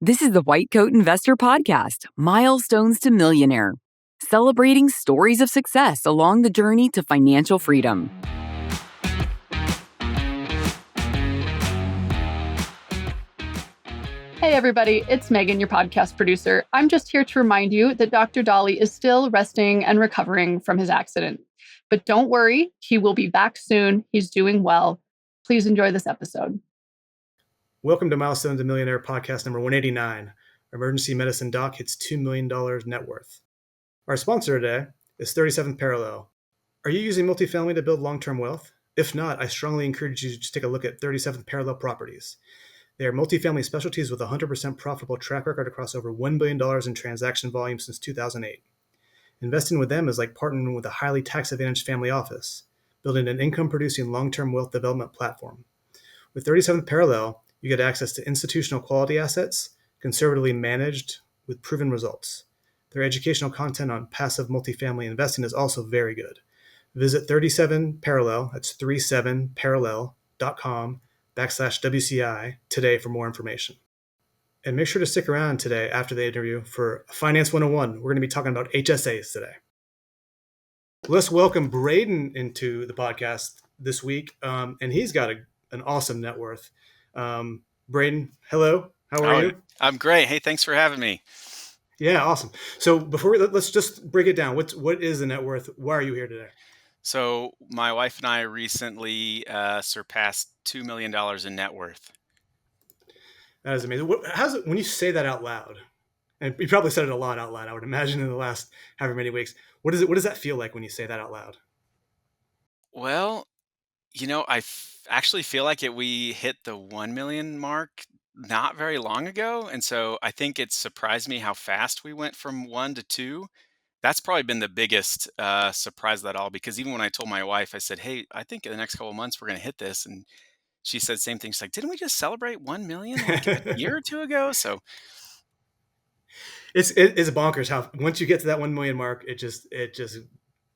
This is the White Coat Investor Podcast, Milestones to Millionaire, celebrating stories of success along the journey to financial freedom. Hey everybody, it's Megan, your podcast producer. I'm just here to remind you that Dr. Dolly is still resting and recovering from his accident. But don't worry, he will be back soon. He's doing well. Please enjoy this episode. Welcome to Milestones to Millionaire Podcast number 189. Emergency Medicine Doc hits $2 million net worth. Our sponsor today is 37th Parallel. Are you using multifamily to build long-term wealth? If not, I strongly encourage you to take a look at 37th Parallel Properties. They are multifamily specialties with a 100% profitable track record across over $1 billion in transaction volume since 2008. Investing with them is like partnering with a highly tax-advantaged family office, building an income-producing long-term wealth development platform. With 37th Parallel, you get access to institutional quality assets, conservatively managed with proven results. Their educational content on passive multifamily investing is also very good. Visit 37 Parallel, that's 37parallel.com/WCI today for more information. And make sure to stick around today after the interview for Finance 101. We're going to be talking about HSAs today. Let's welcome Braden into the podcast this week, and he's got an awesome net worth. Braden, hello. How are you? I'm great. Hey, thanks for having me. Yeah, awesome. So before let's just break it down. What is the net worth? Why are you here today? So my wife and I recently surpassed $2 million in net worth. That is amazing. How's it when you say that out loud? And you probably said it a lot out loud, I would imagine, in the last however many weeks. What does that feel like when you say that out loud? Well, I actually feel like we hit the 1 million mark not very long ago. And so I think it surprised me how fast we went from 1 to 2. That's probably been the biggest surprise of that all, because even when I told my wife, I said, hey, I think in the next couple of months we're going to hit this. And she said the same thing. She's like, didn't we just celebrate 1 million like a year or two ago? So It's bonkers how once you get to that 1 million mark, it just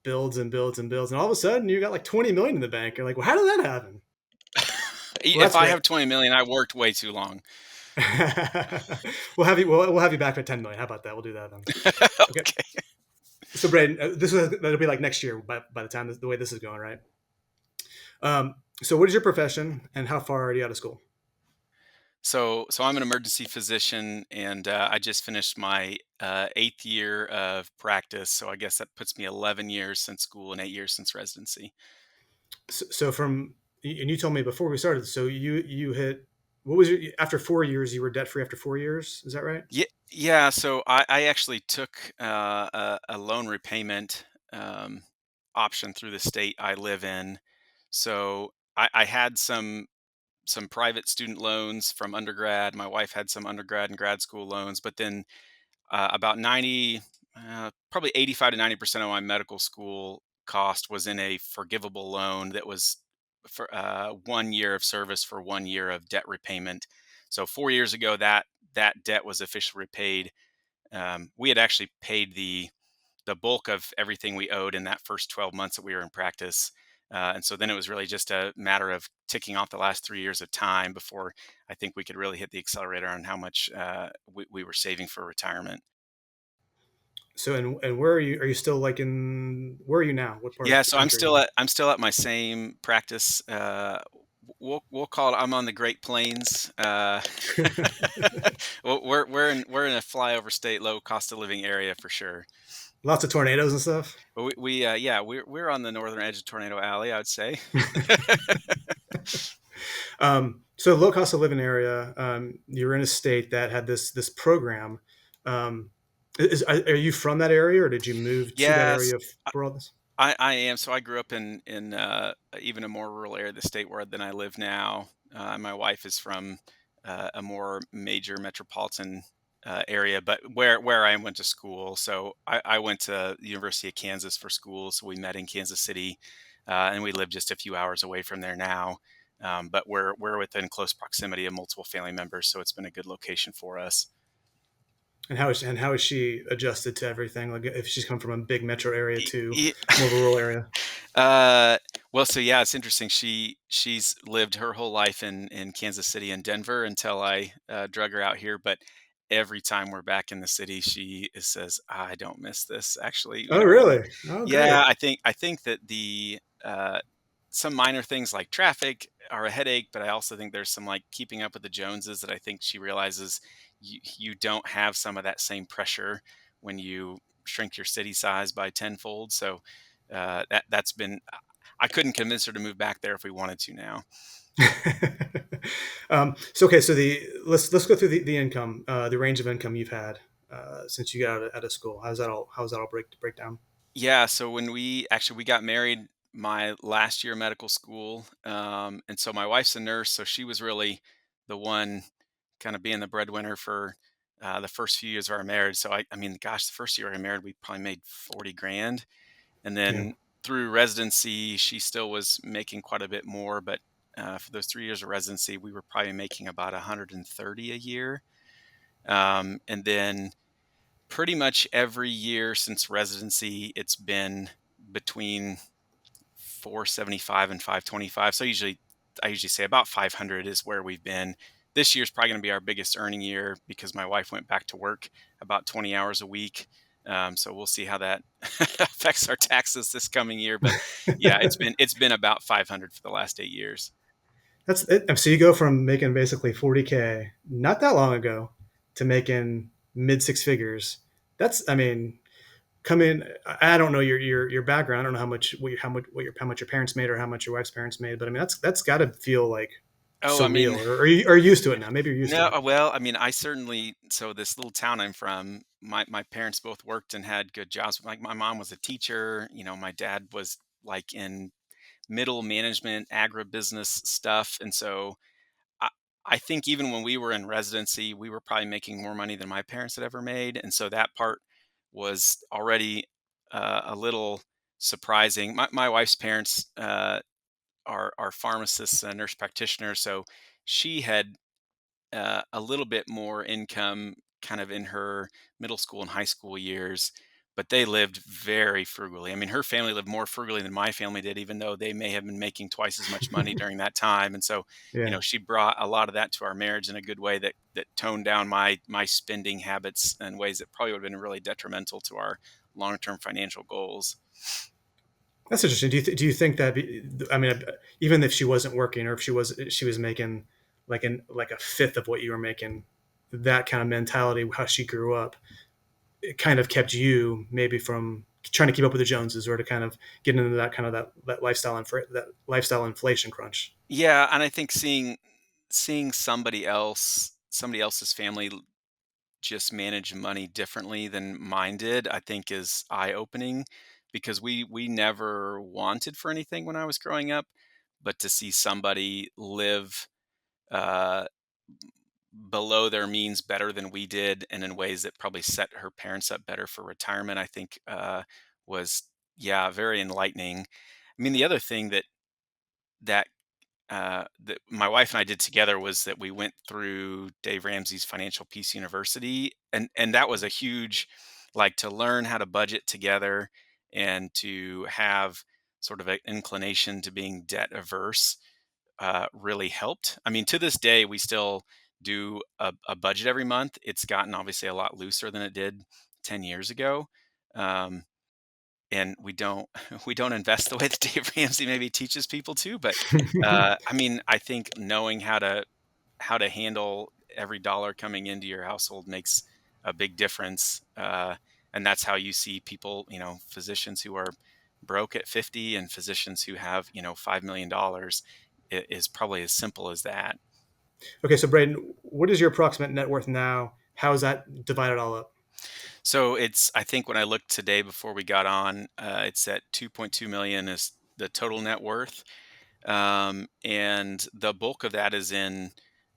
builds and builds and builds. And all of a sudden you got like 20 million in the bank. You're like, well, how did that happen? if I have 20 million, I worked way too long. We'll have you back at 10 million. How about that? We'll do that then. Okay. So Braden, that'll be like next year by the time the way this is going, right? So what is your profession and how far are you out of school? So I'm an emergency physician, and I just finished my 8th year of practice. So I guess that puts me 11 years since school and 8 years since residency. So and you told me before we started, so you hit, what was after 4 years, you were debt free after 4 years. Is that right? Yeah. So I actually took a loan repayment option through the state I live in. So I had some private student loans from undergrad. My wife had some undergrad and grad school loans, but then about 90, probably 85 to 90% of my medical school cost was in a forgivable loan that was for 1 year of service for 1 year of debt repayment. So 4 years ago, that debt was officially repaid. We had actually paid the bulk of everything we owed in that first 12 months that we were in practice. And so then it was really just a matter of ticking off the last 3 years of time before I think we could really hit the accelerator on how much we were saving for retirement. So and where are you? Are you still like where are you now? What part? Yeah, Of the so country I'm still at my same practice. We'll call it. I'm on the Great Plains. We're in a flyover state, low cost of living area for sure. Lots of tornadoes and stuff. But we're on the northern edge of Tornado Alley, I would say. So low cost of living area. You're in a state that had this program. Are you from that area, or did you move to that Yes, area for all this? I am. So I grew up in even a more rural area of the state than I live now. My wife is from a more major metropolitan area, but where I went to school. So I went to the University of Kansas for school. So we met in Kansas City, and we live just a few hours away from there now. But we're within close proximity of multiple family members, so it's been a good location for us. And how is she adjusted to everything? Like if she's come from a big metro area to Y- more of a rural area? Well, so yeah, it's interesting. She's lived her whole life in Kansas City and Denver until I drug her out here. But every time we're back in the city, she says, "I don't miss this." Actually, Oh, really? Oh, yeah, great. I think that some minor things like traffic are a headache, but I also think there's some like keeping up with the Joneses that I think she realizes you don't have some of that same pressure when you shrink your city size by tenfold. So that's been I couldn't convince her to move back there if we wanted to now. So okay, so let's go through the income, the range of income you've had since you got out of school. How's that all break down? Yeah, so when we got married my last year of medical school, and so my wife's a nurse, so she was really the one kind of being the breadwinner for the first few years of our marriage. So I mean, gosh, the first year I married, we probably made 40 grand, and Yeah. then through residency, she still was making quite a bit more, but for those 3 years of residency, we were probably making about 130 a year, and then pretty much every year since residency, it's been between 475 and 525. So I usually say about 500 is where we've been. This year's probably going to be our biggest earning year because my wife went back to work about 20 hours a week. So we'll see how that affects our taxes this coming year. But yeah, it's been about 500 for the last 8 years. That's it. So you go from making basically 40K not that long ago to making mid six figures. That's, I mean, come in. I don't know your background. I don't know how much your parents made or how much your wife's parents made, but I mean that's got to feel like Oh, I surreal. mean, Or are you used to it now? Maybe you're used to no, it. well, I mean, I certainly so this little town I'm from, my parents both worked and had good jobs. Like my mom was a teacher, my dad was like in middle management, agribusiness stuff. And so I, I think even when we were in residency, we were probably making more money than my parents had ever made. And so that part was already a little surprising. My wife's parents are pharmacists and nurse practitioners. So she had a little bit more income kind of in her middle school and high school years, but they lived very frugally. I mean, her family lived more frugally than my family did, even though they may have been making twice as much money during that time. And so, Yeah. she brought a lot of that to our marriage in a good way that toned down my spending habits in ways that probably would have been really detrimental to our long-term financial goals. That's interesting. Do you think that? I mean, even if she wasn't working, or if she was making like a fifth of what you were making, that kind of mentality, how she grew up, it kind of kept you maybe from trying to keep up with the Joneses, or to kind of get into that kind of that lifestyle inflation crunch. Yeah, and I think seeing somebody else's family just manage money differently than mine did, I think is eye opening because we never wanted for anything when I was growing up, but to see somebody live uh, below their means better than we did, and in ways that probably set her parents up better for retirement, I think was yeah very enlightening. I mean, the other thing that my wife and I did together was that we went through Dave Ramsey's Financial Peace University, and that was a huge, like, to learn how to budget together and to have sort of an inclination to being debt averse really helped. I mean, to this day, we still do a budget every month. It's gotten obviously a lot looser than it did 10 years ago. Um, and we don't invest the way that Dave Ramsey maybe teaches people to. But I mean, I think knowing how to handle every dollar coming into your household makes a big difference. And that's how you see people, physicians who are broke at 50 and physicians who have $5 million is probably as simple as that. Okay, so Braden, what is your approximate net worth now? How is that divided all up? So I think when I looked today before we got on, it's at 2.2 million is the total net worth. And the bulk of that is in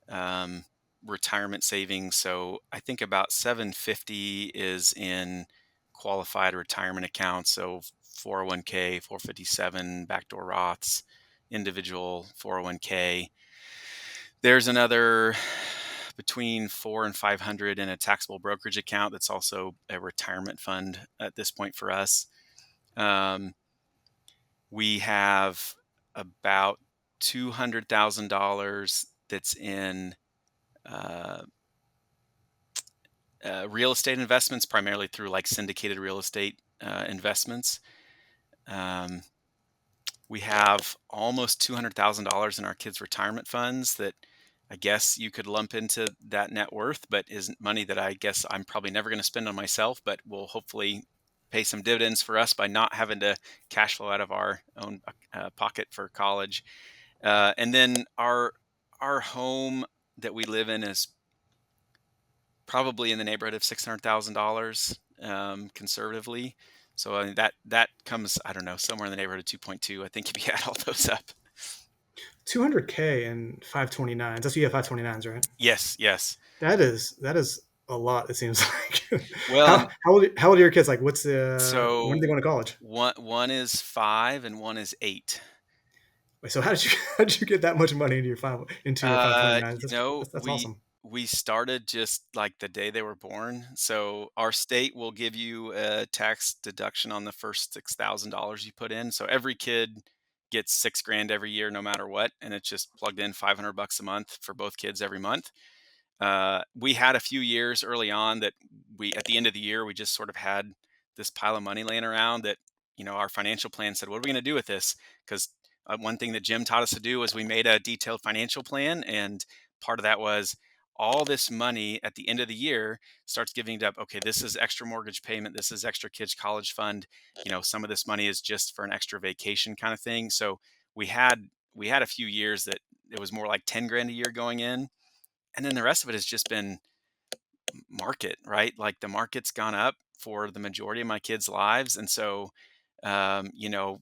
um, retirement savings. So I think about 750 is in qualified retirement accounts. So 401k, 457, backdoor Roths, individual 401k. There's another between 400 and 500 in a taxable brokerage account. That's also a retirement fund at this point for us. Um, we have about $200,000 that's in uh, real estate investments, primarily through like syndicated real estate investments. Um, we have almost $200,000 in our kids' retirement funds that I guess you could lump into that net worth, but isn't money that I guess I'm probably never going to spend on myself, but will hopefully pay some dividends for us by not having to cash flow out of our own pocket for college. And then our home that we live in is probably in the neighborhood of $600,000 conservatively. So that comes, I don't know, somewhere in the neighborhood of 2.2. I think if you add all those up. 200K and 529s. That's you have 529s, right? Yes, yes. That is a lot. It seems like. Well, how and how old are your kids? Like, when are so they going to college? one is 5 and one is 8. Wait, so how did you get that much money into your 529s? That's We awesome. we started just like the day they were born. So our state will give you a tax deduction on the first $6,000 you put in. So every kid gets 6 grand every year, no matter what, and it's just plugged in $500 a month for both kids every month. We had a few years early on that at the end of the year, we just sort of had this pile of money laying around that, our financial plan said, what are we going to do with this? Because one thing that Jim taught us to do was we made a detailed financial plan. And part of that was all this money at the end of the year starts giving it up. Okay, this is extra mortgage payment. This is extra kids college fund. Some of this money is just for an extra vacation kind of thing. So we had, we had a few years that it was more like 10 grand a year going in, and then the rest of it has just been market, right? Like the market's gone up for the majority of my kids' lives. And so, um, you know,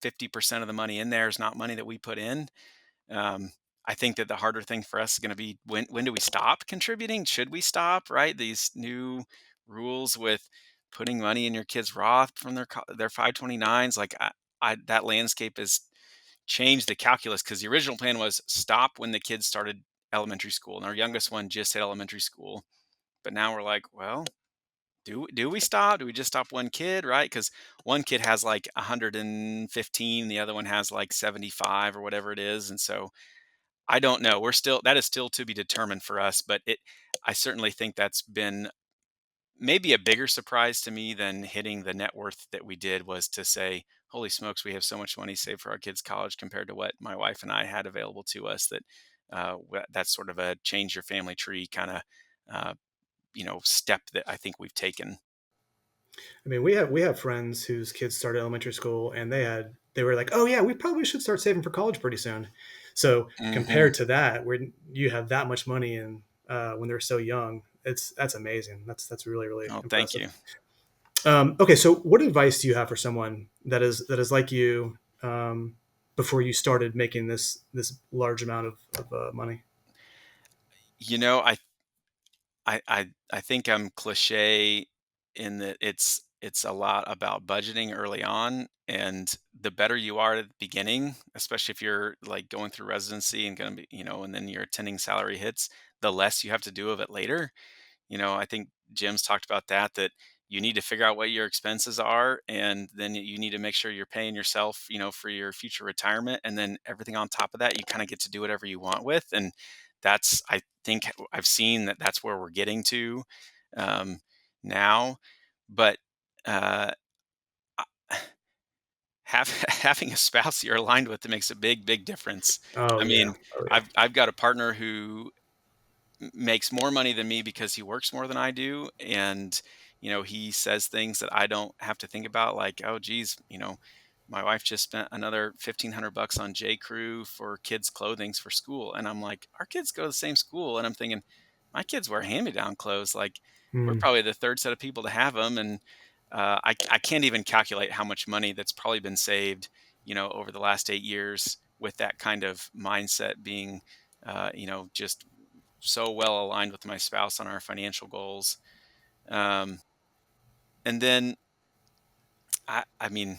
50% of the money in there is not money that we put in. Um, I think that the harder thing for us is going to be when do we stop contributing? Should we stop, right? These new rules with putting money in your kids' Roth from their 529s, like that landscape has changed the calculus, because the original plan was stop when the kids started elementary school, and our youngest one just hit elementary school. But now we're like, well, do we stop? Do we just stop one kid, right? Because one kid has like 115, the other one has like 75 or whatever it is, and so I don't know. That is still to be determined for us, but I certainly think that's been maybe a bigger surprise to me than hitting the net worth that we did, was to say, holy smokes, we have so much money saved for our kids' college compared to what my wife and I had available to us. That's sort of a change your family tree kind of uh, step that I think we've taken. I mean, we have friends whose kids started elementary school, and they were like, "Oh yeah, we probably should start saving for college pretty soon." So Hmm. compared to that, where you have that much money in when they're so young, that's amazing. That's really really Oh, thank impressive. you. Okay, so what advice do you have for someone that is like you before you started making this large amount of money? You know, I think I'm cliche in that it's a lot about budgeting early on, and the better you are at the beginning, especially if you're like going through residency and going to be, and then your attending salary hits, the less you have to do of it later. I think Jim's talked about that you need to figure out what your expenses are, and then you need to make sure you're paying yourself, for your future retirement. And then everything on top of that, you kind of get to do whatever you want with. And I think I've seen that that's where we're getting to um, now. But uh, having a spouse you're aligned with, that makes a big, big difference. Oh I yeah, mean, oh yeah. I've got a partner who makes more money than me because he works more than I do. And, he says things that I don't have to think about, like, oh, geez, my wife just spent another $1,500 on J. Crew for kids' clothings for school. And I'm like, our kids go to the same school. And I'm thinking, my kids wear hand me down clothes. Like, we're Hmm. probably the third set of people to have them. And I can't even calculate how much money that's probably been saved, over the last 8 years with that kind of mindset being, just so well aligned with my spouse on our financial goals. Um, and then I mean,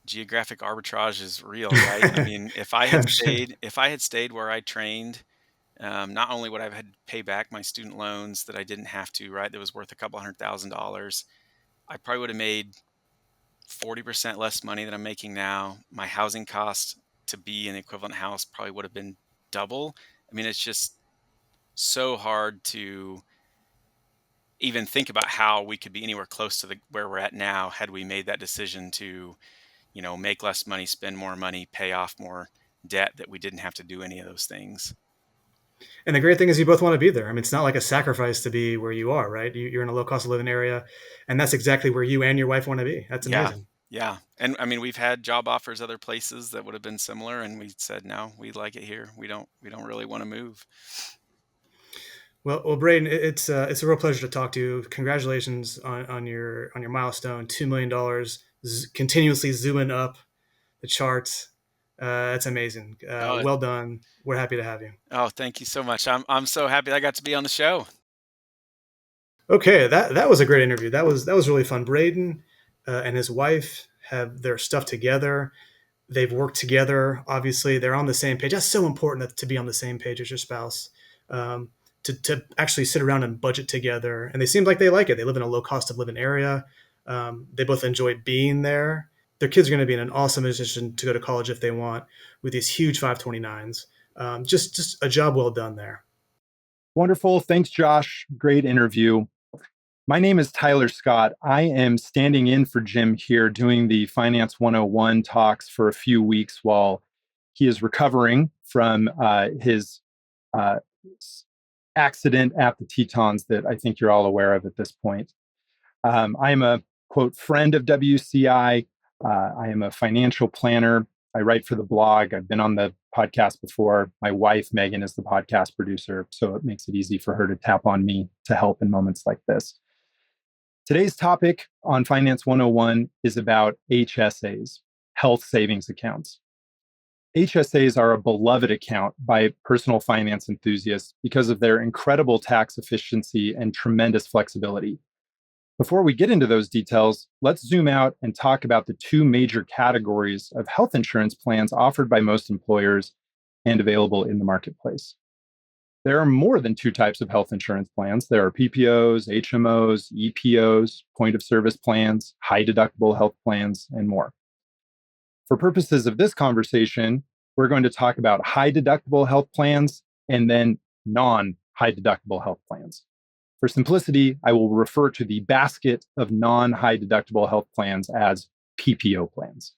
geographic arbitrage is real, right? I mean, I'm sure. if I had stayed where I trained, not only would I have had to pay back my student loans that I didn't have to, right? That was worth a couple $100,000. I probably would have made 40% less money than I'm making now. My housing cost to be an equivalent house probably would have been double. I mean, it's just so hard to even think about how we could be anywhere close to where we're at now had we made that decision to, make less money, spend more money, pay off more debt, that we didn't have to do any of those things. And the great thing is you both want to be there. I mean, it's not like a sacrifice to be where you are, right? You're in a low cost of living area, and that's exactly where you and your wife want to be. That's Yeah. amazing. Yeah. And I mean, we've had job offers other places that would have been similar, and we said, no, we like it here. We don't really want to move. Well, Braden, it's a real pleasure to talk to you. Congratulations on your milestone, $2 million, continuously zooming up the charts. That's amazing. Oh, Well done. We're happy to have you. oh, thank you so much. I'm so happy I got to be on the show. Okay, that was a great interview. That was really fun. Braden and his wife have their stuff together. They've worked together. Obviously, they're on the same page. That's so important to be on the same page as your spouse. To actually sit around and budget together. And they seem like they like it. They live in a low cost of living area. They both enjoy being there. Their kids are going to be in an awesome position to go to college if they want, with these huge 529s. Just a job well done there. Wonderful. Thanks, Josh. Great interview. My name is Tyler Scott. I am standing in for Jim here doing the Finance 101 talks for a few weeks while he is recovering from his accident at the Tetons that I think you're all aware of at this point. I am a, quote, friend of WCI. I am a financial planner. I write for the blog. I've been on the podcast before. My wife, Megan, is the podcast producer, so it makes it easy for her to tap on me to help in moments like this. Today's topic on Finance 101 is about HSAs, health savings accounts. HSAs are a beloved account by personal finance enthusiasts because of their incredible tax efficiency and tremendous flexibility. Before we get into those details, let's zoom out and talk about the two major categories of health insurance plans offered by most employers and available in the marketplace. There are more than two types of health insurance plans. There are PPOs, HMOs, EPOs, point of service plans, high deductible health plans, and more. For purposes of this conversation, we're going to talk about high deductible health plans and then non-high deductible health plans. For simplicity, I will refer to the basket of non-high deductible health plans as PPO plans.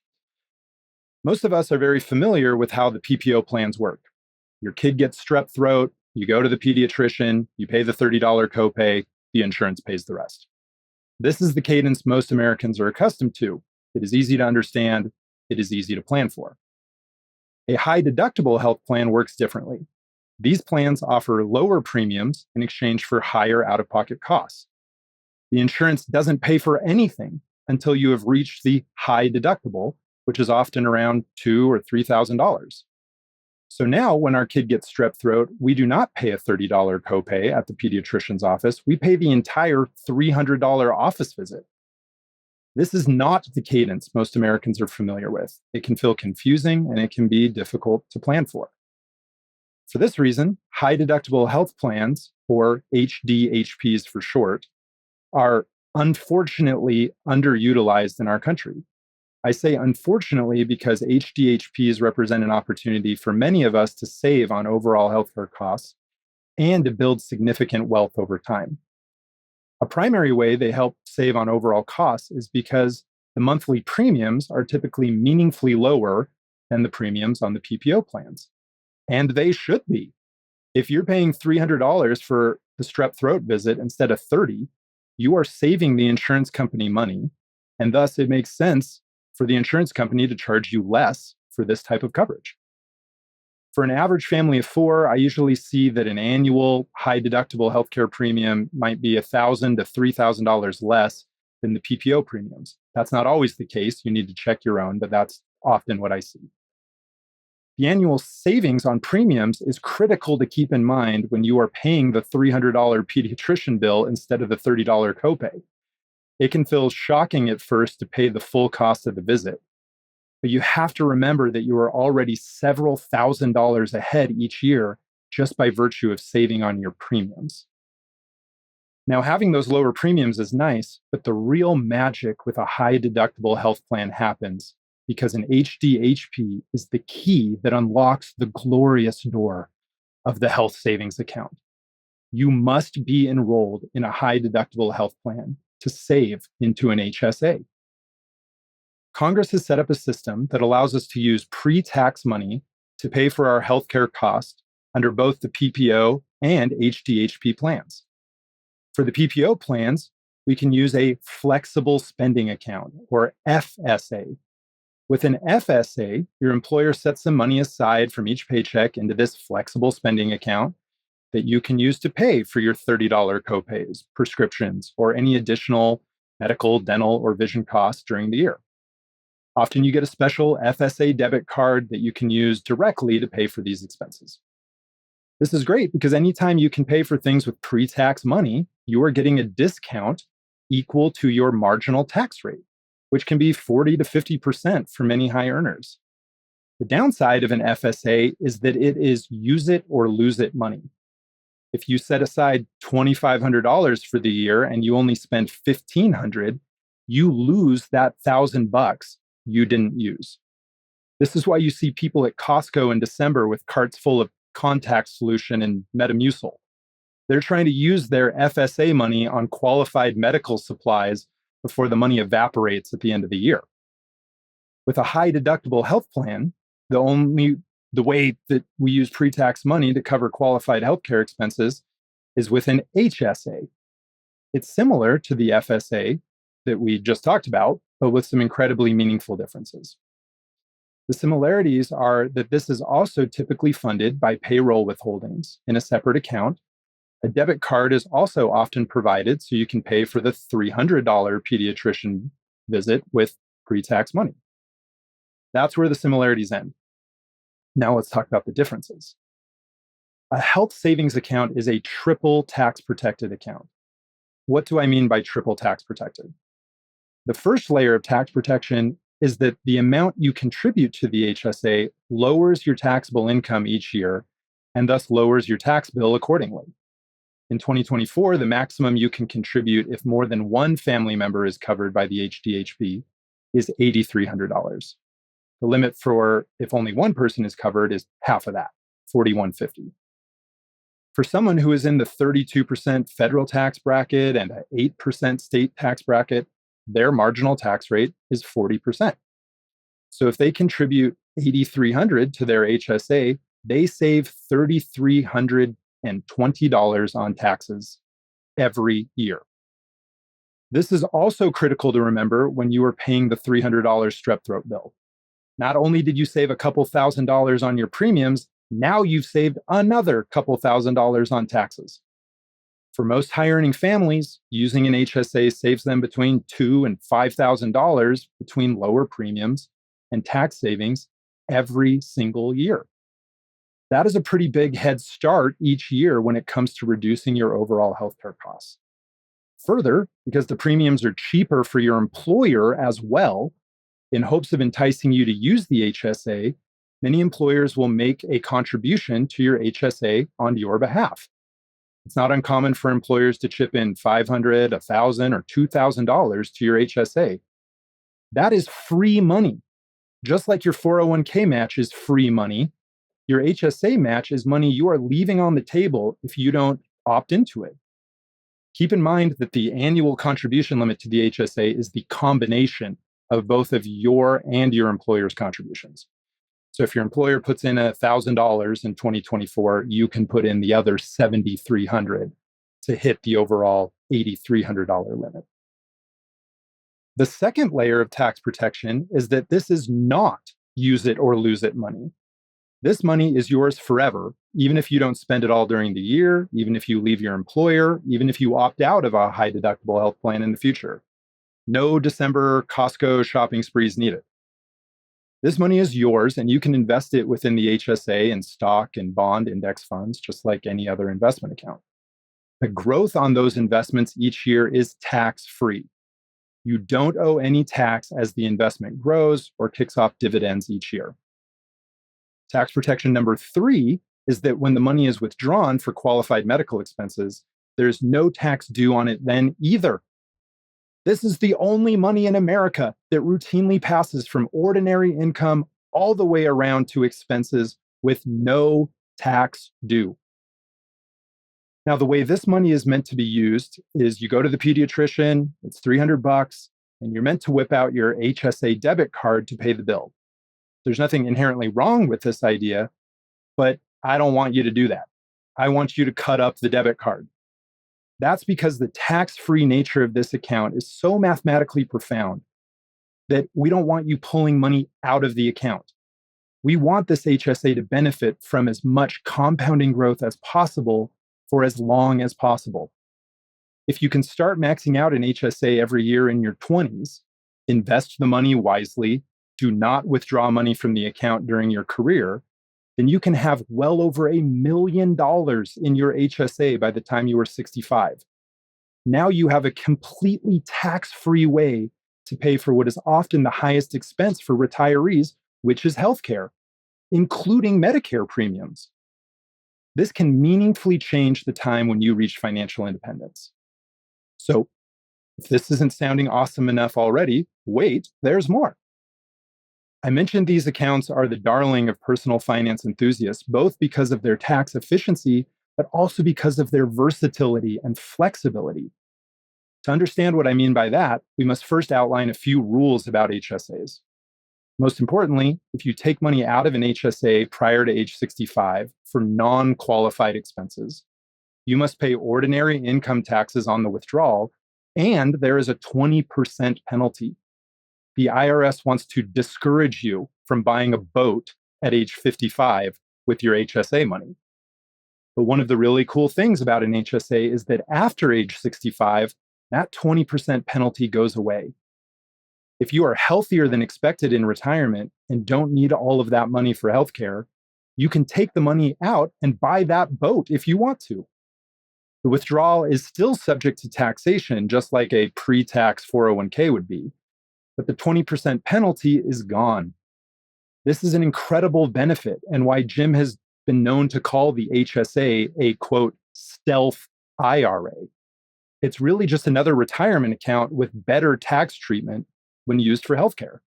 Most of us are very familiar with how the PPO plans work. Your kid gets strep throat, you go to the pediatrician, you pay the $30 copay, the insurance pays the rest. This is the cadence most Americans are accustomed to. It is easy to understand. It is easy to plan for. A high deductible health plan works differently. These plans offer lower premiums in exchange for higher out-of-pocket costs. The insurance doesn't pay for anything until you have reached the high deductible, which is often around $2,000 or $3,000. So now when our kid gets strep throat, we do not pay a $30 copay at the pediatrician's office. We pay the entire $300 office visit. This is not the cadence most Americans are familiar with. It can feel confusing and it can be difficult to plan for. For this reason, high deductible health plans, or HDHPs for short, are unfortunately underutilized in our country. I say unfortunately because HDHPs represent an opportunity for many of us to save on overall healthcare costs and to build significant wealth over time. A primary way they help save on overall costs is because the monthly premiums are typically meaningfully lower than the premiums on the PPO plans. And they should be. If you're paying $300 for the strep throat visit instead of $30, you are saving the insurance company money, and thus it makes sense for the insurance company to charge you less for this type of coverage. For an average family of four, I usually see that an annual high deductible healthcare premium might be $1,000 to $3,000 less than the PPO premiums. That's not always the case. You need to check your own, but that's often what I see. The annual savings on premiums is critical to keep in mind when you are paying the $300 pediatrician bill instead of the $30 copay. It can feel shocking at first to pay the full cost of the visit, but you have to remember that you are already several $1,000s ahead each year just by virtue of saving on your premiums. Now, having those lower premiums is nice, but the real magic with a high deductible health plan happens because an HDHP is the key that unlocks the glorious door of the health savings account. you must be enrolled in a high deductible health plan to save into an HSA. Congress has set up a system that allows us to use pre-tax money to pay for our healthcare costs under both the PPO and HDHP plans. For the PPO plans, we can use a flexible spending account, or FSA. With an FSA, your employer sets some money aside from each paycheck into this flexible spending account that you can use to pay for your $30 copays, prescriptions, or any additional medical, dental, or vision costs during the year. Often you get a special FSA debit card that you can use directly to pay for these expenses. This is great because anytime you can pay for things with pre-tax money, you are getting a discount equal to your marginal tax rate, which can be 40 to 50% for many high earners. The downside of an FSA is that it is use it or lose it money. If you set aside $2,500 for the year and you only spend $1,500, you lose that $1,000 you didn't use. This is why you see people at Costco in December with carts full of contact solution and Metamucil. They're trying to use their FSA money on qualified medical supplies before the money evaporates at the end of the year. With a high deductible health plan, the way that we use pre-tax money to cover qualified healthcare expenses is with an HSA. It's similar to the FSA that we just talked about, but with some incredibly meaningful differences. The similarities are that this is also typically funded by payroll withholdings in a separate account. A debit card is also often provided so you can pay for the $300 pediatrician visit with pre-tax money. That's where the similarities end. Now let's talk about the differences. A health savings account is a triple tax protected account. What do I mean by triple tax protected? The first layer of tax protection is that the amount you contribute to the HSA lowers your taxable income each year and thus lowers your tax bill accordingly. In 2024, the maximum you can contribute if more than one family member is covered by the HDHP is $8,300. The limit for if only one person is covered is half of that, $4,150. For someone who is in the 32% federal tax bracket and an 8% state tax bracket, their marginal tax rate is 40%. So if they contribute $8,300 to their HSA, they save $3,320 on taxes every year. This is also critical to remember when you are paying the $300 strep throat bill. Not only did you save a couple $1,000s on your premiums, now you've saved another couple $1,000s on taxes. For most high-earning families, using an HSA saves them between $2,000 and $5,000 between lower premiums and tax savings every single year. That is a pretty big head start each year when it comes to reducing your overall healthcare costs. Further, because the premiums are cheaper for your employer as well, in hopes of enticing you to use the HSA, many employers will make a contribution to your HSA on your behalf. It's not uncommon for employers to chip in $500, $1,000, or $2,000 to your HSA. That is free money. Just like your 401k match is free money, your HSA match is money you are leaving on the table if you don't opt into it. Keep in mind that the annual contribution limit to the HSA is the combination of both of your and your employer's contributions. So if your employer puts in $1,000 in 2024, you can put in the other $7,300 to hit the overall $8,300 limit. The second layer of tax protection is that this is not use it or lose it money. This money is yours forever, even if you don't spend it all during the year, even if you leave your employer, even if you opt out of a high deductible health plan in the future. No December Costco shopping sprees needed. This money is yours, and you can invest it within the HSA in stock and bond index funds, just like any other investment account. The growth on those investments each year is tax-free. You don't owe any tax as the investment grows or kicks off dividends each year. Tax protection number 3 is that when the money is withdrawn for qualified medical expenses, there's no tax due on it then either. This is the only money in America that routinely passes from ordinary income all the way around to expenses with no tax due. Now, the way this money is meant to be used is you go to the pediatrician, it's $300, and you're meant to whip out your HSA debit card to pay the bill. There's nothing inherently wrong with this idea, but I don't want you to do that. I want you to cut up the debit card. That's because the tax-free nature of this account is so mathematically profound that we don't want you pulling money out of the account. We want this HSA to benefit from as much compounding growth as possible for as long as possible. If you can start maxing out an HSA every year in your 20s, invest the money wisely, do not withdraw money from the account during your career, then you can have well over $1 million in your HSA by the time you are 65. Now you have a completely tax-free way to pay for what is often the highest expense for retirees, which is healthcare, including Medicare premiums. This can meaningfully change the time when you reach financial independence. So, if this isn't sounding awesome enough already, wait, there's more. I mentioned these accounts are the darling of personal finance enthusiasts, both because of their tax efficiency, but also because of their versatility and flexibility. To understand what I mean by that, we must first outline a few rules about HSAs. Most importantly, if you take money out of an HSA prior to age 65 for non-qualified expenses, you must pay ordinary income taxes on the withdrawal, and there is a 20% penalty. The IRS wants to discourage you from buying a boat at age 55 with your HSA money. But one of the really cool things about an HSA is that after age 65, that 20% penalty goes away. If you are healthier than expected in retirement and don't need all of that money for healthcare, you can take the money out and buy that boat if you want to. The withdrawal is still subject to taxation, just like a pre-tax 401k would be, but the 20% penalty is gone. This is an incredible benefit and why Jim has been known to call the HSA a, quote, stealth IRA. It's really just another retirement account with better tax treatment when used for healthcare.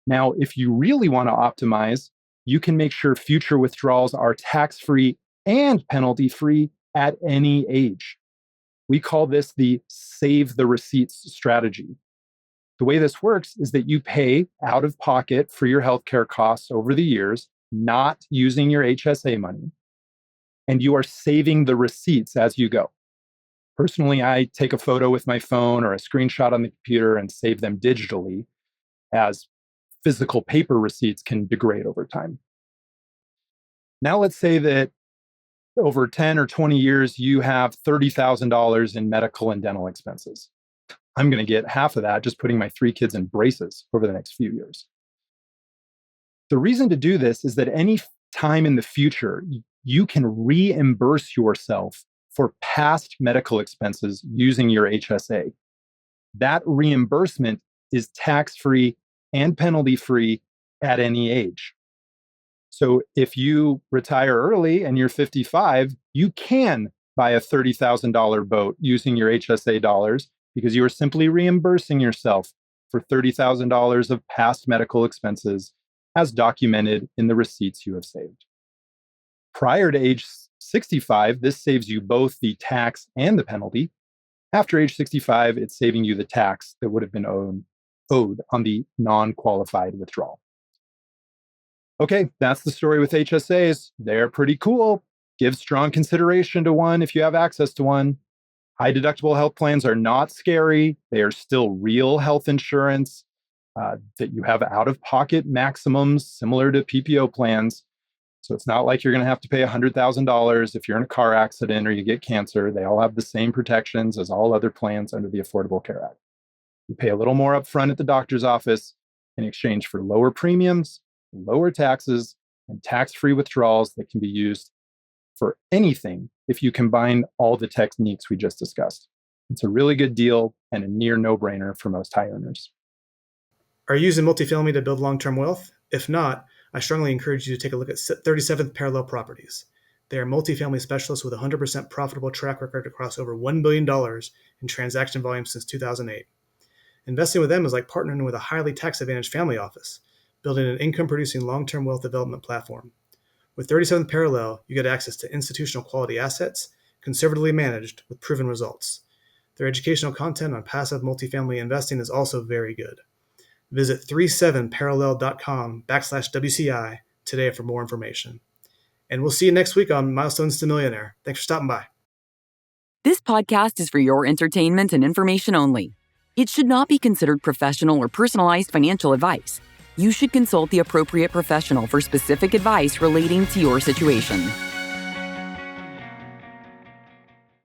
Now, if you really want to optimize, you can make sure future withdrawals are tax-free and penalty-free at any age. We call this the save the receipts strategy. The way this works is that you pay out of pocket for your healthcare costs over the years, not using your HSA money, and you are saving the receipts as you go. Personally, I take a photo with my phone or a screenshot on the computer and save them digitally, as physical paper receipts can degrade over time. Now, let's say that over 10 or 20 years, you have $30,000 in medical and dental expenses. I'm going to get half of that just putting my 3 kids in braces over the next few years. The reason to do this is that any time in the future, you can reimburse yourself for past medical expenses using your HSA. That reimbursement is tax-free and penalty-free at any age. So if you retire early and you're 55, you can buy a $30,000 boat using your HSA dollars because you are simply reimbursing yourself for $30,000 of past medical expenses as documented in the receipts you have saved. Prior to age 65, this saves you both the tax and the penalty. After age 65, it's saving you the tax that would have been owed on the non-qualified withdrawal. Okay, that's the story with HSAs. They're pretty cool. Give strong consideration to one if you have access to one. High deductible health plans are not scary. They are still real health insurance that you have out-of-pocket maximums similar to PPO plans. So it's not like you're going to have to pay $100,000 if you're in a car accident or you get cancer. They all have the same protections as all other plans under the Affordable Care Act. You pay a little more upfront at the doctor's office in exchange for lower premiums, lower taxes, and tax-free withdrawals that can be used for anything if you combine all the techniques we just discussed. It's a really good deal and a near no-brainer for most high earners. Are you using multifamily to build long-term wealth? If not, I strongly encourage you to take a look at 37th Parallel Properties. They are multifamily specialists with a 100% profitable track record across over $1 billion in transaction volume since 2008. Investing with them is like partnering with a highly tax-advantaged family office, building an income-producing long-term wealth development platform. With 37th Parallel, you get access to institutional quality assets, conservatively managed with proven results. Their educational content on passive multifamily investing is also very good. Visit 37parallel.com/WCI today for more information. And we'll see you next week on Milestones to Millionaire. Thanks for stopping by. This podcast is for your entertainment and information only. It should not be considered professional or personalized financial advice. You should consult the appropriate professional for specific advice relating to your situation.